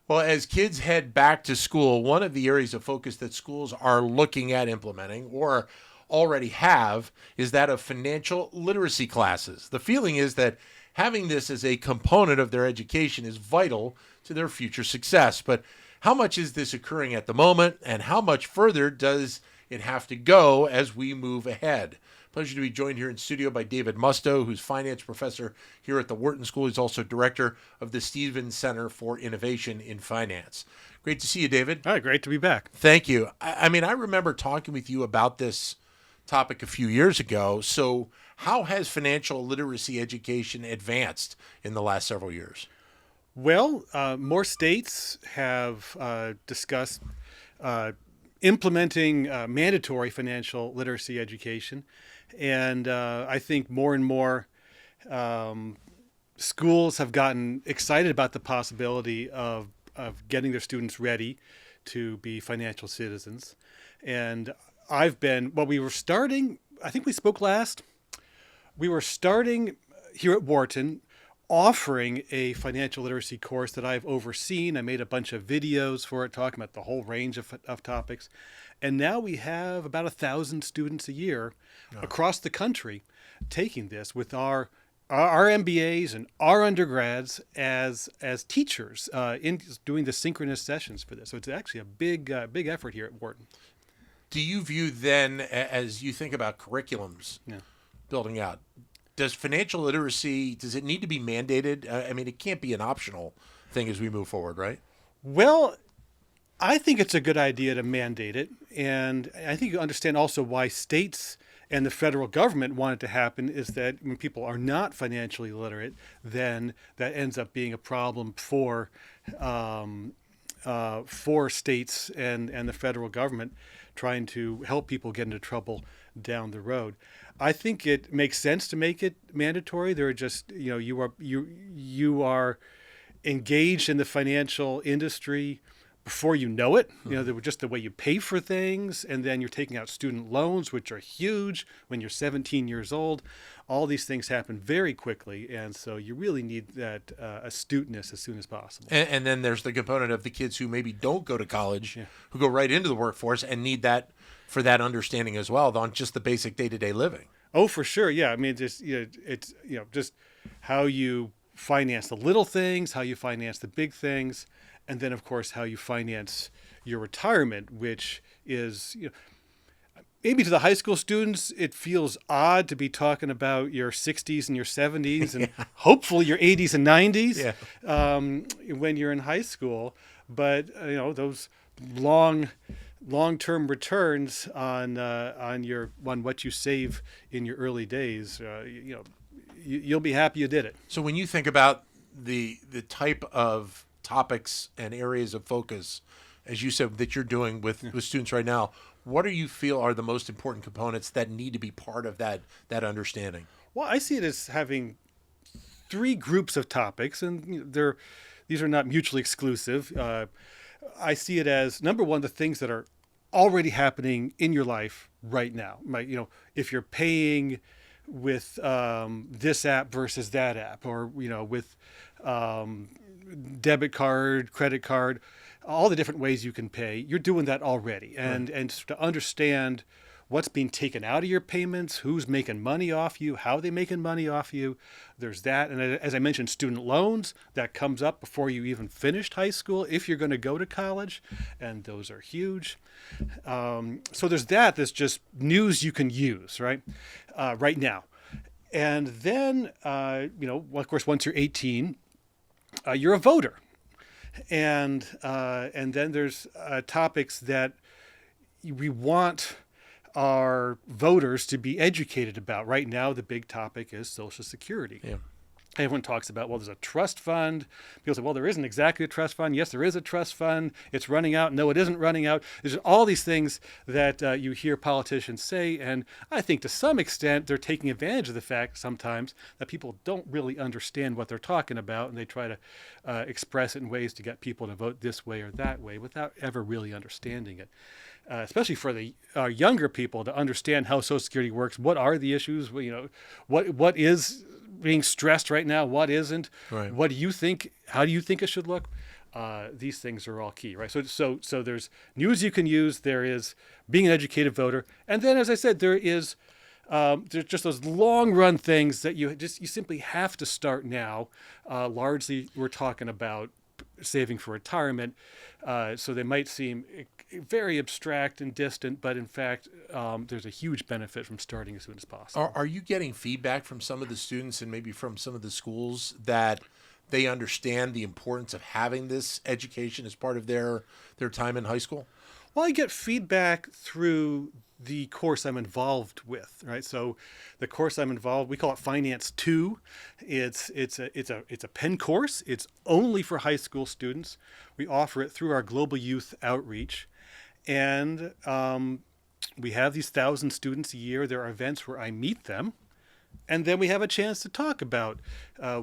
Well, as kids head back to school, one of the areas of focus that schools are looking at implementing or already have is that of financial literacy classes. The feeling is that having this as a component of their education is vital to their future success. But how much is this occurring at the moment, and how much further does it have to go as we move ahead? Pleasure to be joined here in studio by David Musto, who's finance professor here at the Wharton School. He's also director of the Stevens Center for Innovation in Finance. Great to see you, David. All right, great to be back. Thank you. I mean, I remember talking with you about this topic a few years ago. So how has financial literacy education advanced in the last several years? Well, more states have discussed implementing mandatory financial literacy education. And I think more and more schools have gotten excited about the possibility of getting their students ready to be financial citizens. And we were starting, I think we spoke last, we were starting here at Wharton offering a financial literacy course that I've overseen. I made a bunch of videos for it talking about the whole range of topics. And now we have about 1,000 students a year across the country taking this with our MBAs and our undergrads as teachers in doing the synchronous sessions for this. So it's actually a big effort here at Wharton. Do you view then, as you think about curriculums building out, does financial literacy, does it need to be mandated? I mean, it can't be an optional thing as we move forward, right? Well, I think it's a good idea to mandate it. And I think you understand also why states and the federal government want it to happen is that when people are not financially literate, then that ends up being a problem for states and the federal government trying to help people get into trouble down the road. I think it makes sense to make it mandatory. There are just, you are engaged in the financial industry before you know it. They were just the way you pay for things, and then you're taking out student loans, which are huge when you're 17 years old. All these things happen very quickly, and so you really need that astuteness as soon as possible. And then there's the component of the kids who maybe don't go to college, who go right into the workforce and need that for that understanding as well, on just the basic day-to-day living. Oh, for sure. Yeah. I mean, it's just how you finance the little things, how you finance the big things, and then, of course, how you finance your retirement, which is, maybe to the high school students, it feels odd to be talking about your 60s and your 70s and hopefully your 80s and 90s when you're in high school. But, those long-term returns on what you save in your early days, you'll be happy you did it. So when you think about the type of topics and areas of focus, as you said, that you're doing with students right now, what do you feel are the most important components that need to be part of that understanding? Well, I see it as having three groups of topics, and these are not mutually exclusive. I see it as, number one, the things that are already happening in your life right now. If you're paying with this app versus that app, or with debit card, credit card, all the different ways you can pay, you're doing that already. And to understand what's being taken out of your payments, who's making money off you, how they're making money off you, there's that. And as I mentioned, student loans, that comes up before you even finished high school if you're going to go to college, and those are huge. So there's that's just news you can use right now. And then, of course, once you're 18, you're a voter. And then there's topics that we want our voters to be educated about. Right now, the big topic is Social Security. Yeah. Everyone talks about, there's a trust fund. People say, there isn't exactly a trust fund. Yes, there is a trust fund. It's running out. No, it isn't running out. There's all these things that you hear politicians say. And I think to some extent, they're taking advantage of the fact sometimes that people don't really understand what they're talking about. And they try to express it in ways to get people to vote this way or that way without ever really understanding it. Especially for the younger people to understand how Social Security works. What are the issues? What is being stressed right now? What isn't? Right. What do you think? How do you think it should look? these things are all key, right? So there's news you can use. There is being an educated voter, and then, as I said, there's just those long run things that you simply have to start now. Largely, we're talking about saving for retirement, so they might seem very abstract and distant, but in fact, there's a huge benefit from starting as soon as possible. Are you getting feedback from some of the students and maybe from some of the schools that they understand the importance of having this education as part of their time in high school? Well, I get feedback through the course I'm involved with, right? So the course I'm involved, we call it Finance 2. It's a Penn course. It's only for high school students. We offer it through our global youth outreach. And we have these 1,000 students a year. There are events where I meet them. And then we have a chance to talk about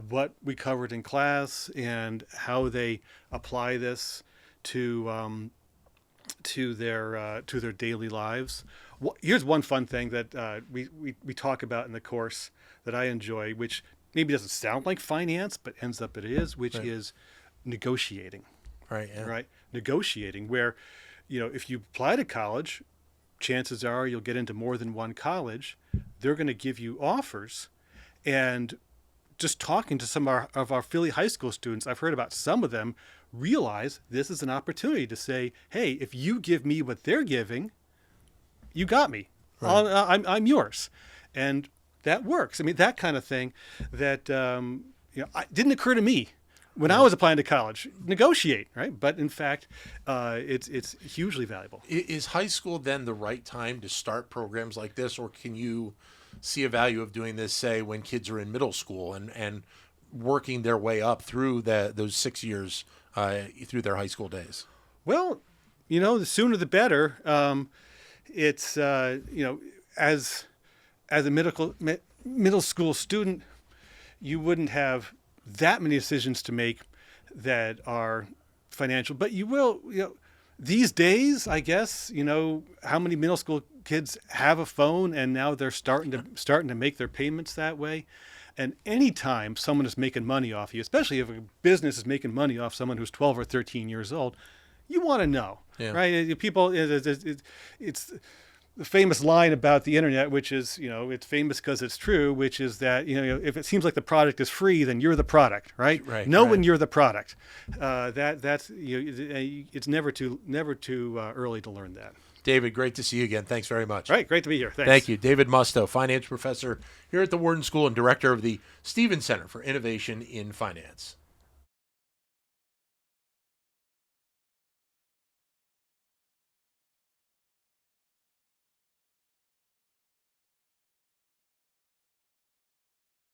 what we covered in class and how they apply this to their daily lives. Here's one fun thing that we talk about in the course that I enjoy, which maybe doesn't sound like finance, but ends up it is, which is negotiating. Right. Yeah. Right. Negotiating, where, if you apply to college, chances are you'll get into more than one college. They're going to give you offers. And just talking to some of our Philly high school students, I've heard about some of them realize this is an opportunity to say, hey, if you give me what they're giving, you got me. Right. I'm yours. And that works. I mean, that kind of thing that didn't occur to me when I was applying to college. Negotiate, right? But in fact, it's hugely valuable. Is high school then the right time to start programs like this, or can you see a value of doing this, say, when kids are in middle school and working their way up through those 6 years through their high school days? Well, the sooner the better. It's as a middle school student, you wouldn't have that many decisions to make that are financial, but you will. These days, I guess, how many middle school kids have a phone, and now they're starting to make their payments that way. And anytime someone is making money off you, especially if a business is making money off someone who's 12 or 13 years old, you want to know, right? People, it's the famous line about the internet, which is, it's famous because it's true, which is that, if it seems like the product is free, then you're the product, right? Know when you're the product. It's never too early to learn that. David, great to see you again. Thanks very much. All right, great to be here. Thanks. Thank you. David Musto, finance professor here at the Wharton School and director of the Stevens Center for Innovation in Finance.